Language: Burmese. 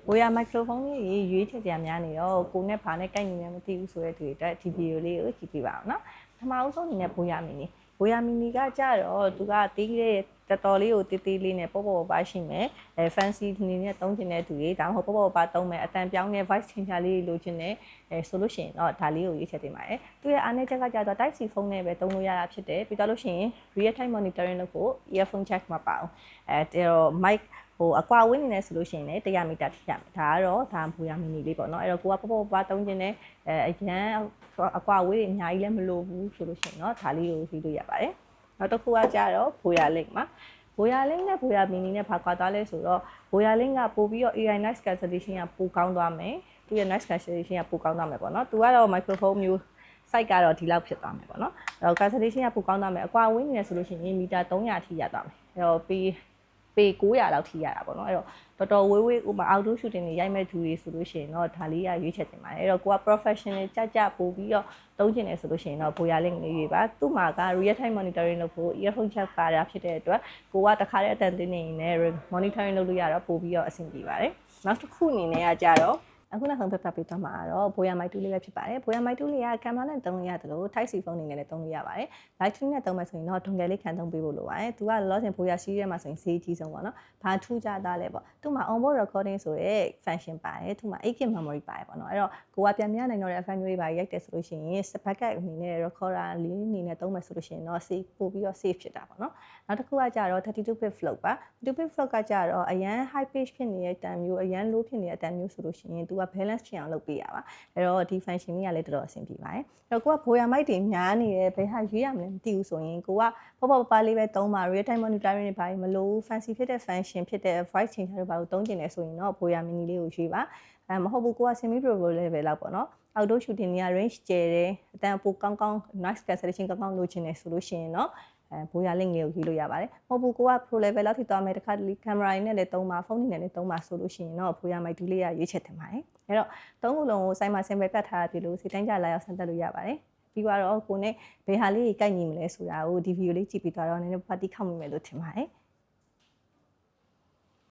Voya microphone လေးရွေးချယ်စရာများနေတော့ကိုနဲ့ဘာနဲ့ကိုက်နေမှမသိဘူးဆိုတဲ့သူတွေအတွက်ဒီဗီဒီယိုလေးကိုကြည့်ပြပါအောင်နော်ပထမအဆုံးအနေနဲ့ Voya mini ကကြတော့သူကတီးတဲ့တော်တော်လေးကိုတေးသေးလေးနဲ့ပေါ့ပေါ့ပါရှိမယ် fancy အနေနဲ့သုံးချင်တဲ့သူတွေဒါမှမဟုတ်ပေါ့ပေါ့ပါသုံးမယ်အတန်ပြောင်းတဲ့ voice changer လေးလိုချင်တယ်ဆိုလို့ရှိရင်တော့ဒါလေးကိုရွေးချယ်တင်ပါတယ်သူရဲ့အားနည်းချက်ကကြတော့ type C ဖုန်းနဲ့ပဲသုံးလို့ရတာဖြစ်တယ်ပြီးတော့လို့ရှိရင် real time monitoring လုပ်ဖို့ earphone jack မပါအောင်တော့ mic အကွာဝေးနေနေဆိုလို့ရှိရင်လည်း100မီတာထိရမယ်ဒါကတော့ဒါ Voya mini လေးပေါ့နော်အဲ့တော့ကိုကပေါ့ပေါ့ပါသုံးချင်တဲ့အရန်အကွာဝေးတွေအများကြီးလည်းမလိုဘူးဆိုလို့ရှိရင်တော့ဒါလေးကိုရွေးလို့ရပါတယ်နောက်တစ်ခုကကြတော့ Voya link မှာ Voya link နဲ့ Voya mini နဲ့ဘာကွာသွားလဲဆိုတော့ Voya link ကပို့ပြီးတော့ AI noise cancellation ကပိုကောင်းသွားမယ်သူရဲ့ noise cancellation ကပိုကောင်းသွားမယ်ပေါ့နော်သူကတော့ microphone မျိုး site ကတော့ဒီလောက်ဖြစ်သွားမယ်ပေါ့နော်အဲ့တော့ cancellation ကပိုကောင်းသွားမယ်အကွာဝေးနေနေဆိုလို့ရှိရင်မီတာ300ထိရသွားမယ်အဲ့တော့ပေ900လောက်ထိရတာပေါ့နော်အဲ့တော့တော်တော်ဝေးဥပမာ outdoor shooting တွေရိုက်မဲ့သူတွေဆိုလို့ရှိရင်တော့ဒါလေးကရွေးချယ်တင်ပါတယ်အဲ့တော့ကိုက professional ကြပို့ပြီးတော့သုံးချင်တယ်ဆိုလို့ရှိရင်တော့ Voya link လေးရွေးပါသူ့မှာက real time monitoring လုပ်ဖို့ earphone jack ပါတာဖြစ်တဲ့အတွက်ကိုကတခါတည်းအတန်သိနေရင်လည်း monitoring လုပ်လို့ရတော့ပို့ပြီးတော့အဆင်ပြေပါတယ်နောက်တစ်ခုအနေနဲ့ကကြတော့အခုနောက်ဆုံးပြပေးသွားမှာတော့ Voya Mic 2လေးပဲဖြစ်ပါတယ် Voya Mic 2လေးကကင်မရာနဲ့သုံးလို့ရတယ်လို့ Type C ဖုန်းအနေနဲ့လည်းသုံးလို့ရပါတယ် Lightning နဲ့သုံးမယ်ဆိုရင်တော့ဒုံငယ်လေးခံသုံးပေးဖို့လိုပါတယ်သူကလောဆင် Voya series မှာဆိုရင်ဈေးကြီးဆုံးပေါ့နော်ဘာထူးခြားသားလဲပေါ့သူ့မှာ onboard recording ဆိုတဲ့ function ပါတယ်သူ့မှာ 8GB memory ပါတယ်ပေါ့နော်အဲ့တော့ကိုကပြန်ပြနိုင်တော့တဲ့ file မျိုးတွေပါရိုက်တယ်ဆိုလို့ရှိရင် backup အနေနဲ့ recorder လေးအနေနဲ့သုံးမယ်ဆိုလို့ရှိရင်တော့ save ပို့ပြီးတော့ save ဖြစ်တာပေါ့နော်နောက်တစ်ခုကကြတော့ 32bit float ပါ 32bit float ကကြတော့အရန် high pitch ဖြစ်နေတဲ့အတန်မျိုးအရန် low ဖြစ်နေတဲ့အတန်မျိုးဆိုလို့ရှိရင်သူက balance ဖြစ်အောင်လုပ်ပေးရပါအဲ့တော့ဒီ function လေးကလည်းတော်တော်အဆင်ပြေပါတယ်အဲ့တော့ကိုက Voya mic တွေများနေတယ်ဘယ်ဟာရွေးရမလဲမသိဘူးဆိုရင်ကိုကပေါ့ပါလေးပဲသုံးပါ real time monitoring တွေဘာမလို့ fancy ဖြစ်တဲ့ function ဖြစ်တဲ့ voice changer တွေဘာလို့သုံးကျင်လဲဆိုရင်တော့ Voya mini လေးကိုရွေးပါမဟုတ်ဘူးကိုက semi pro level လောက်ပေါ့နော် outdoor shooting တွေက range ကျယ်တယ်အတန်ပိုကောင်း noise cancellation ကောင်းလိုချင်တယ်ဆိုလို့ရှိရင်တော့Voya link လေးကိုရွေးလို့ရပါတယ်မဟုတ်ဘူးကိုက pro level လောက်ထိသွားမယ်တခါတလေ camera တွေနဲ့လည်းသုံးပါဖုန်းတွေနဲ့လည်းသုံးပါဆိုလို့ရှိရင်တော့ Voya mic 2လေးကရွေးချယ်တင်ပါတယ်အဲ့တော့သုံးခုလုံးကို site မှာ sample ပြတ်ထားပြီလို့စိတ်တိုင်းကြလာရောက်ဆန်းသက်လို့ရပါတယ်ပြီးတော့ကိုနဲ့ဘယ်ဟာလေးကိုကြိုက်ညီမလဲဆိုတာကိုဒီဗီဒီယိုလေးကြည့်ပြီးတော့နည်းနည်းပါတီးခောက်မိမယ်လို့ထင်ပါတယ်